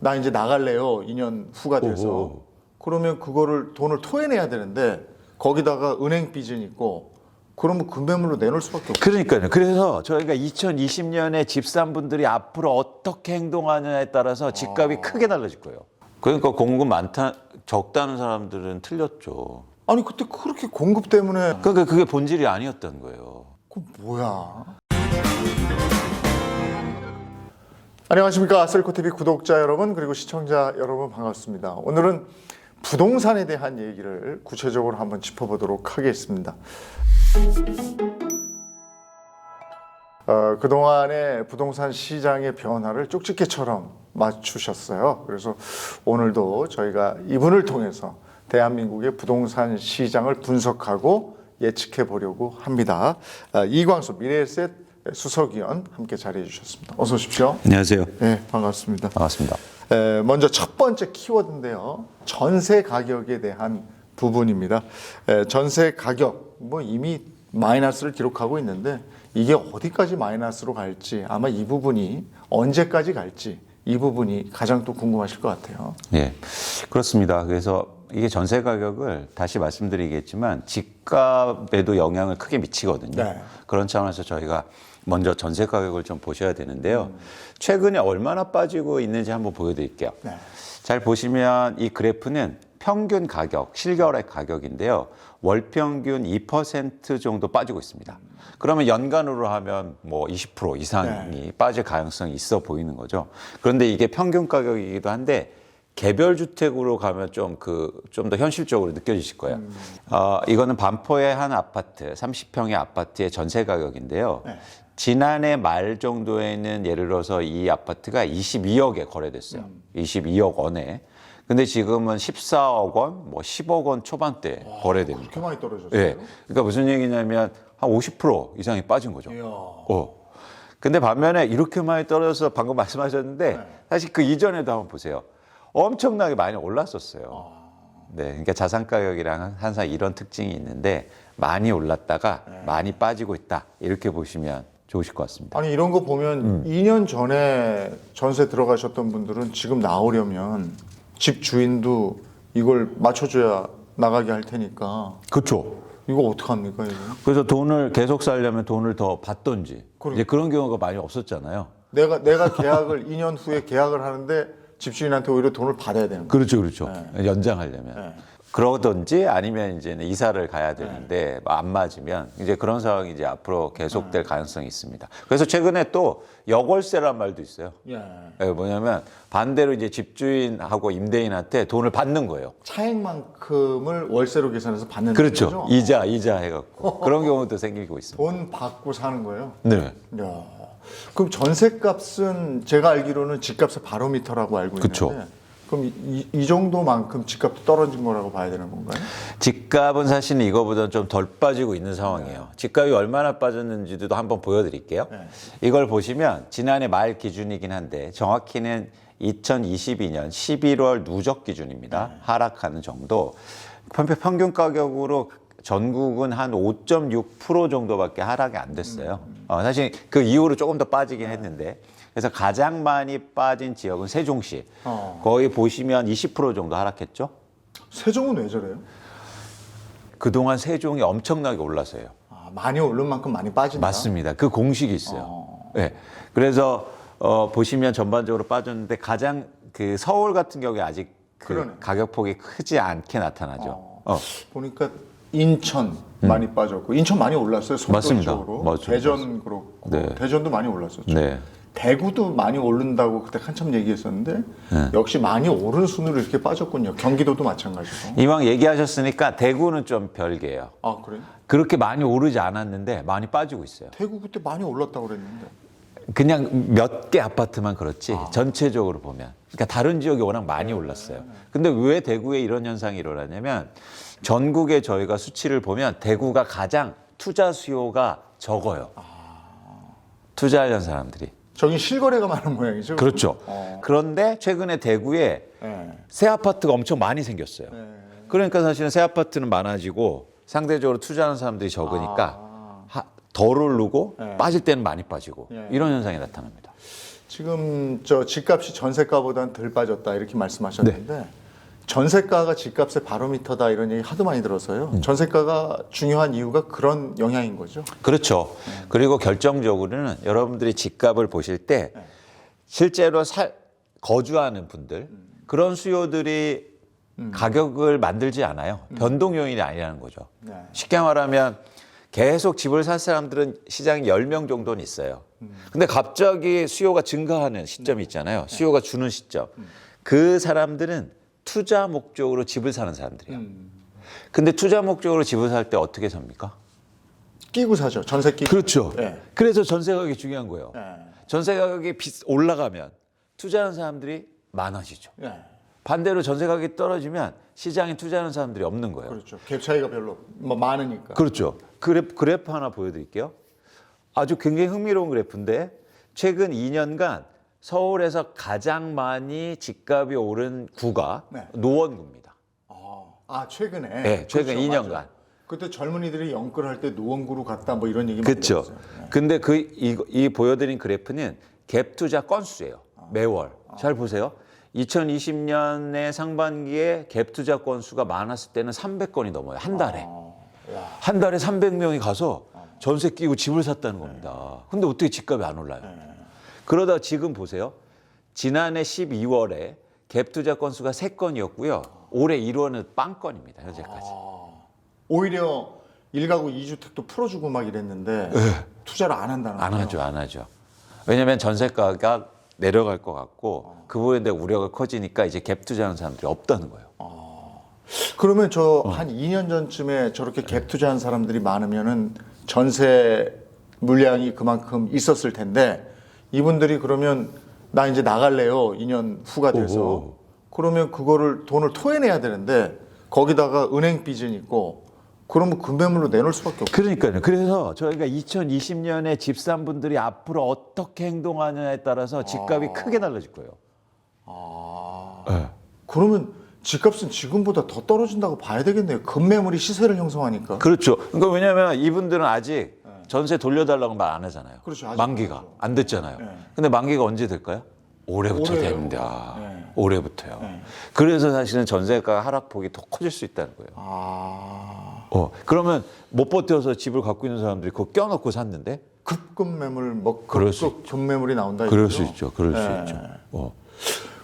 나 이제 나갈래요. 2년 후가 돼서. 오오. 그러면 그거를 돈을 토해내야 되는데 거기다가 은행 빚은 있고 그러면 금매물로 내놓을 수밖에 없어요. 그러니까요. 그래서 저희가 2020년에 집 산 분들이 앞으로 어떻게 행동하느냐에 따라서 집값이 크게 달라질 거예요. 그러니까 공급 많다, 적다는 사람들은 틀렸죠. 아니 그때 그렇게 공급 때문에 그러니까 그게 본질이 아니었던 거예요. 그 뭐야? 안녕하십니까 셀코TV 구독자 여러분 그리고 시청자 여러분 반갑습니다. 오늘은 부동산에 대한 얘기를 구체적으로 한번 짚어보도록 하겠습니다. 그동안의 부동산 시장의 변화를 쪽집게처럼 맞추셨어요. 그래서 오늘도 저희가 이분을 통해서 대한민국의 부동산 시장을 분석하고 예측해 보려고 합니다. 이광수 미래에셋 수석위원 함께 자리해 주셨습니다. 어서 오십시오. 안녕하세요. 네, 반갑습니다. 반갑습니다. 먼저 첫 번째 키워드인데요. 전세 가격에 대한 부분입니다. 전세 가격 뭐 이미 마이너스를 기록하고 있는데 이게 어디까지 마이너스로 갈지 아마 이 부분이 언제까지 갈지 이 부분이 가장 또 궁금하실 것 같아요. 예, 그렇습니다. 그래서 이게 전세 가격을 다시 말씀드리겠지만 집값에도 영향을 크게 미치거든요. 네. 그런 차원에서 저희가 먼저 전세 가격을 좀 보셔야 되는데요. 최근에 얼마나 빠지고 있는지 한번 보여드릴게요. 네. 잘 보시면 이 그래프는 평균 가격, 실거래 가격인데요. 월 평균 2% 정도 빠지고 있습니다. 그러면 연간으로 하면 뭐 20% 이상이 빠질 가능성이 있어 보이는 거죠. 그런데 이게 평균 가격이기도 한데 개별 주택으로 가면 좀 더 현실적으로 느껴지실 거예요. 이거는 반포의 한 아파트, 30평의 아파트의 전세 가격인데요. 네. 지난해 말 정도에는 예를 들어서 이 아파트가 22억에 거래됐어요. 22억 원에. 근데 지금은 14억 원, 뭐 10억 원 초반대 거래됩니다. 그렇게 많이 떨어졌어요? 예. 그러니까 무슨 얘기냐면 한 50% 이상이 빠진 거죠. 이야. 근데 반면에 이렇게 많이 떨어져서 방금 말씀하셨는데 사실 그 이전에도 한번 보세요. 엄청나게 많이 올랐었어요. 네. 그러니까 자산 가격이랑 항상 이런 특징이 있는데 많이 올랐다가 많이 빠지고 있다. 이렇게 보시면 좋으실 것 같습니다. 아니 이런 거 보면 2년 전에 전세 들어가셨던 분들은 지금 나오려면 집 주인도 이걸 맞춰줘야 나가게 할 테니까 그렇죠. 이거 어떡합니까 이거? 그래서 돈을 계속 살려면 돈을 더 받던지 그러니까. 이제 그런 경우가 많이 없었잖아요. 내가 계약을 2년 후에 계약을 하는데 집주인한테 오히려 돈을 받아야 되는 거예요. 그렇죠, 그렇죠. 연장하려면. 네. 그러든지 아니면 이제는 이사를 가야 되는데 안 맞으면 이제 그런 상황이 이제 앞으로 계속될 가능성이 있습니다. 그래서 최근에 또 역월세란 말도 있어요. 예. 뭐냐면 반대로 이제 집주인하고 임대인한테 돈을 받는 거예요. 차액만큼을 월세로 계산해서 받는 그렇죠. 거죠? 이자 해갖고 그런 경우도 생기고 있습니다. 돈 받고 사는 거예요? 네. 야. 그럼 전세값은 제가 알기로는 집값의 바로미터라고 알고 있는데 그쵸. 그럼 이 정도만큼 집값도 떨어진 거라고 봐야 되는 건가요? 집값은 사실 이거보다 좀 덜 빠지고 있는 상황이에요. 집값이 얼마나 빠졌는지도 한번 보여드릴게요. 네. 이걸 보시면 지난해 말 기준이긴 한데 정확히는 2022년 11월 누적 기준입니다. 하락하는 정도. 평균 가격으로 전국은 한 5.6% 정도밖에 하락이 안 됐어요. 사실 그 이후로 조금 더 빠지긴 했는데 그래서 가장 많이 빠진 지역은 세종시. 거의 보시면 20% 정도 하락했죠. 세종은 왜 저래요? 그동안 세종이 엄청나게 올라서요. 많이 오른 만큼 많이 빠진다? 맞습니다. 그 공식이 있어요. 네. 그래서 보시면 전반적으로 빠졌는데 가장 그 서울 같은 경우에 아직 그 그러네. 가격폭이 크지 않게 나타나죠. 보니까 인천 많이 빠졌고 인천 많이 올랐어요. 속도 맞습니다. 쪽으로. 맞아요. 대전 그렇고 네. 대전도 많이 올랐었죠. 네. 대구도 많이 오른다고 그때 한참 얘기했었는데 역시 많이 오른 순으로 이렇게 빠졌군요. 경기도도 마찬가지고. 이왕 얘기하셨으니까 대구는 좀 별개예요. 아 그래요? 그렇게 많이 오르지 않았는데 많이 빠지고 있어요. 대구 그때 많이 올랐다고 그랬는데. 그냥 몇 개 아파트만 그렇지 전체적으로 보면. 그러니까 다른 지역이 워낙 많이 올랐어요. 근데 왜 대구에 이런 현상이 일어나냐면 전국에 저희가 수치를 보면 대구가 가장 투자 수요가 적어요. 투자하려는 사람들이. 저기 실거래가 많은 모양이죠. 그렇죠. 그런데 최근에 대구에 네. 새 아파트가 엄청 많이 생겼어요. 그러니까 사실은 새 아파트는 많아지고 상대적으로 투자하는 사람들이 적으니까 덜 오르고 빠질 때는 많이 빠지고 이런 현상이 나타납니다. 지금 저 집값이 전세가보다는 덜 빠졌다 이렇게 말씀하셨는데 전세가가 집값의 바로미터다 이런 얘기 하도 많이 들어서요. 전세가가 중요한 이유가 그런 영향인 거죠. 그렇죠. 그리고 결정적으로는 여러분들이 집값을 보실 때 실제로 거주하는 분들 그런 수요들이 가격을 만들지 않아요. 변동 요인이 아니라는 거죠. 네. 쉽게 말하면 계속 집을 살 사람들은 시장에 10명 정도는 있어요. 근데 갑자기 수요가 증가하는 시점이 있잖아요. 수요가 주는 시점. 그 사람들은 투자 목적으로 집을 사는 사람들이에요. 근데 투자 목적으로 집을 살 때 어떻게 삽니까? 끼고 사죠. 전세 끼고. 그렇죠. 네. 그래서 전세 가격이 중요한 거예요. 네. 전세 가격이 올라가면 투자하는 사람들이 많아지죠. 네. 반대로 전세 가격이 떨어지면 시장에 투자하는 사람들이 없는 거예요. 그렇죠. 갭 차이가 별로 많으니까. 그렇죠. 그래프 하나 보여드릴게요. 아주 굉장히 흥미로운 그래프인데 최근 2년간 서울에서 가장 많이 집값이 오른 구가 네. 노원구입니다. 최근에. 네, 최근 그렇죠. 2년간. 맞아. 그때 젊은이들이 영끌할 때 노원구로 갔다 뭐 이런 얘기 많이 그렇죠. 들었어요. 네. 근데 이 보여드린 그래프는 갭 투자 건수예요. 매월. 잘 보세요. 2020년의 상반기에 갭 투자 건수가 많았을 때는 300건이 넘어요. 한 달에. 한 달에 300명이 가서 전세 끼고 집을 샀다는 겁니다. 근데 어떻게 집값이 안 올라요? 그러다 지금 보세요. 지난해 12월에 갭 투자 건수가 3건이었고요. 올해 1월은 빵건입니다. 현재까지. 오히려 1가구 2주택도 풀어주고 막 이랬는데 투자를 안 한다는 거예요. 안 하죠. 왜냐하면 전세가가 내려갈 것 같고 그 부분에 대한 우려가 커지니까 이제 갭 투자하는 사람들이 없다는 거예요. 그러면 저 한 2년 전쯤에 저렇게 갭 투자한 사람들이 많으면은 전세 물량이 그만큼 있었을 텐데 이분들이 그러면 나 이제 나갈래요. 2년 후가 돼서. 오호. 그러면 그거를 돈을 토해내야 되는데 거기다가 은행 빚은 있고 그러면 금매물로 내놓을 수밖에 없고. 그러니까요. 그래서 저희가 2020년에 집 산 분들이 앞으로 어떻게 행동하느냐에 따라서 집값이 크게 달라질 거예요. 네. 그러면 집값은 지금보다 더 떨어진다고 봐야 되겠네요. 금매물이 시세를 형성하니까. 그렇죠. 그러니까 왜냐하면 이분들은 아직 전세 돌려달라고 말 안 하잖아요. 그렇죠. 아직 만기가 안 하죠. 안 됐잖아요. 네. 근데 만기가 언제 될까요? 올해부터 올해요. 됩니다. 네. 올해부터요. 네. 그래서 사실은 전세가 하락폭이 더 커질 수 있다는 거예요. 그러면 못 버텨서 집을 갖고 있는 사람들이 그거 껴놓고 샀는데? 급금 매물, 뭐 그럴 수 급급 금매물이 나온다. 그럴 이거죠? 수 있죠. 그럴 네. 수 있죠.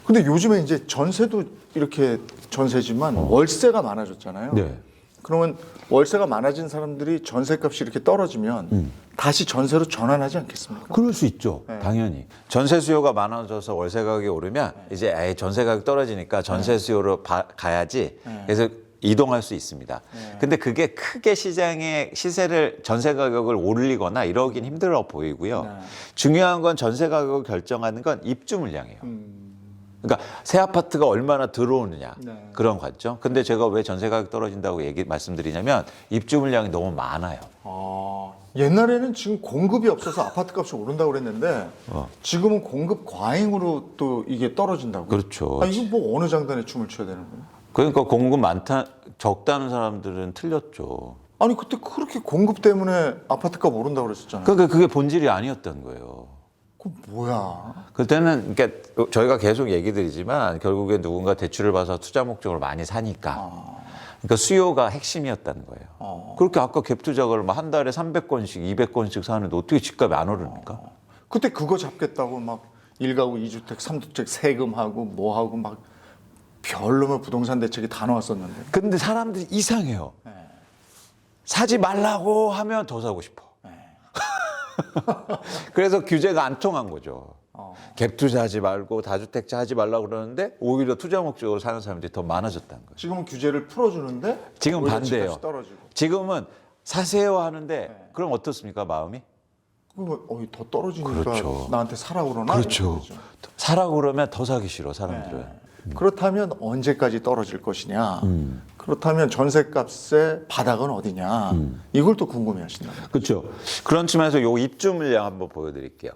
근데 요즘에 이제 전세도 이렇게 전세지만 월세가 많아졌잖아요. 네. 그러면 월세가 많아진 사람들이 전세값이 이렇게 떨어지면 다시 전세로 전환하지 않겠습니까? 그럴 수 있죠. 네. 당연히. 전세 수요가 많아져서 월세 가격이 오르면 이제 아예 전세 가격 떨어지니까 전세 수요로 가야지. 그래서 이동할 수 있습니다. 근데 그게 크게 시장의 시세를 전세 가격을 올리거나 이러긴 힘들어 보이고요. 중요한 건 전세 가격을 결정하는 건 입주 물량이에요. 그러니까 새 아파트가 얼마나 들어오느냐 네. 그런 관점. 근데 제가 왜 전세 가격 떨어진다고 말씀드리냐면 입주 물량이 너무 많아요. 옛날에는 지금 공급이 없어서 아파트 값이 오른다고 그랬는데 지금은 공급 과잉으로 또 이게 떨어진다고. 그렇죠. 이거 뭐 어느 장단에 춤을 춰야 되는 거예요? 그러니까 공급 적다는 사람들은 틀렸죠. 아니 그때 그렇게 공급 때문에 아파트 값 오른다고 그랬었잖아요. 그러니까 그게 본질이 아니었던 거예요. 그 뭐야? 그때는 그러니까 저희가 계속 얘기 드리지만 결국에 누군가 대출을 받아서 투자 목적으로 많이 사니까. 그러니까 수요가 핵심이었다는 거예요. 그렇게 아까 갭 투자를 한 달에 300건씩, 200건씩 사는데 어떻게 집값이 안 오릅니까? 그때 그거 잡겠다고 막 1가구 2주택, 3주택 세금하고 뭐하고 막 별로면 부동산 대책이 다 나왔었는데. 근데 사람들이 이상해요. 사지 말라고 하면 더 사고 싶어. 그래서 규제가 안 통한 거죠. 갭 투자하지 말고 다주택자 하지 말라고 그러는데 오히려 투자 목적으로 사는 사람들이 더 많아졌다는 거예요. 지금은 규제를 풀어주는데 지금 오히려 반대예요. 집값이 떨어지고. 지금은 사세요 하는데 그럼 어떻습니까 마음이? 그러면 더 떨어지니까 그렇죠. 나한테 사라고 그러나? 그렇죠. 이런 거죠. 사라고 그러면 더 사기 싫어 사람들은. 그렇다면 언제까지 떨어질 것이냐? 그렇다면 전세값의 바닥은 어디냐? 이걸 또 궁금해하신다. 그렇죠. 그런 측면에서 요 입주 물량 한번 보여드릴게요.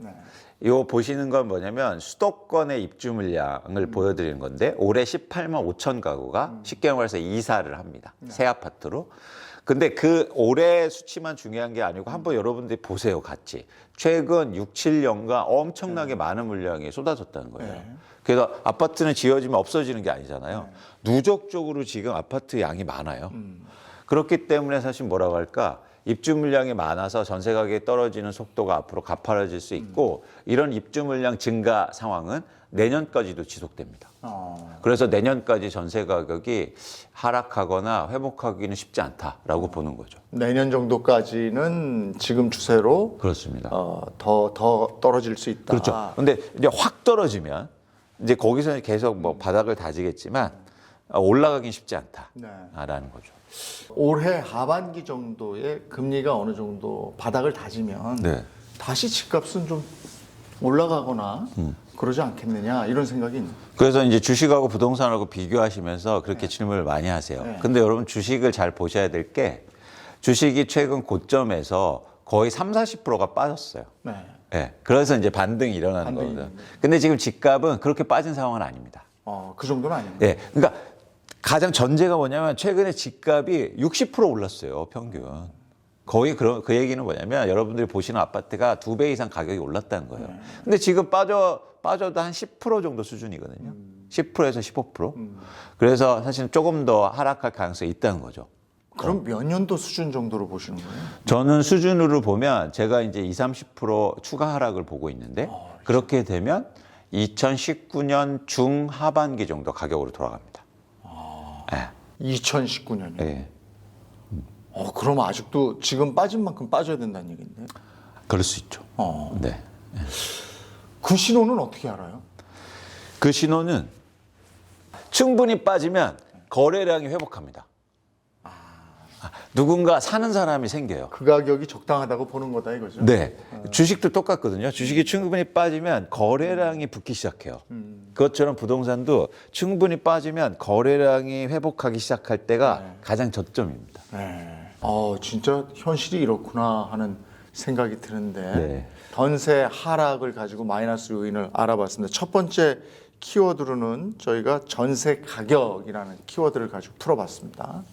요 보시는 건 뭐냐면 수도권의 입주 물량을 보여드리는 건데 올해 18만 5천 가구가 쉽게 말해서 이사를 합니다. 새 아파트로. 근데 그 올해 수치만 중요한 게 아니고 한번 여러분들이 보세요, 같이. 최근 6, 7년간 엄청나게 많은 물량이 쏟아졌다는 거예요. 네. 그래서 아파트는 지어지면 없어지는 게 아니잖아요. 누적적으로 지금 아파트 양이 많아요. 그렇기 때문에 사실 뭐라고 할까? 입주 물량이 많아서 전세 가격이 떨어지는 속도가 앞으로 가파라질 수 있고 이런 입주 물량 증가 상황은 내년까지도 지속됩니다. 그래서 내년까지 전세 가격이 하락하거나 회복하기는 쉽지 않다라고 보는 거죠. 내년 정도까지는 지금 추세로 그렇습니다. 더 떨어질 수 있다. 그렇죠. 근데 이제 확 떨어지면 이제 거기서 계속 뭐 바닥을 다지겠지만 올라가긴 쉽지 않다라는 거죠. 올해 하반기 정도에 금리가 어느 정도 바닥을 다지면 네. 다시 집값은 좀 올라가거나 그러지 않겠느냐 이런 생각이 있는. 그래서 이제 주식하고 부동산하고 비교하시면서 그렇게 질문을 많이 하세요. 네. 근데 여러분 주식을 잘 보셔야 될 게 주식이 최근 고점에서 거의 30-40%가 빠졌어요. 네. 네. 그래서 이제 반등이 일어나는 반등이 거거든요. 있는 근데 지금 집값은 그렇게 빠진 상황은 아닙니다. 그 정도는 아닙니다. 네. 그러니까 가장 전제가 뭐냐면 최근에 집값이 60% 올랐어요, 평균. 거의 그 얘기는 뭐냐면 여러분들이 보시는 아파트가 2배 이상 가격이 올랐다는 거예요. 근데 지금 빠져도 한 10% 정도 수준이거든요. 10%에서 15%. 그래서 사실 조금 더 하락할 가능성이 있다는 거죠. 그럼 몇 년도 수준 정도로 보시는 거예요? 저는 수준으로 보면 제가 이제 20-30% 추가 하락을 보고 있는데 그렇게 되면 2019년 중하반기 정도 가격으로 돌아갑니다. 네. 2019년이요. 네. 그럼 아직도 지금 빠진 만큼 빠져야 된다는 얘기인데. 그럴 수 있죠. 네. 그 신호는 어떻게 알아요? 그 신호는 충분히 빠지면 거래량이 회복합니다. 누군가 사는 사람이 생겨요. 그 가격이 적당하다고 보는 거다 이거죠? 네. 주식도 똑같거든요. 주식이 충분히 빠지면 거래량이 붙기 시작해요. 그것처럼 부동산도 충분히 빠지면 거래량이 회복하기 시작할 때가 가장 저점입니다. 네. 진짜 현실이 이렇구나 하는 생각이 드는데 네. 전세 하락을 가지고 마이너스 요인을 알아봤습니다. 첫 번째 키워드로는 저희가 전세 가격이라는 키워드를 가지고 풀어봤습니다.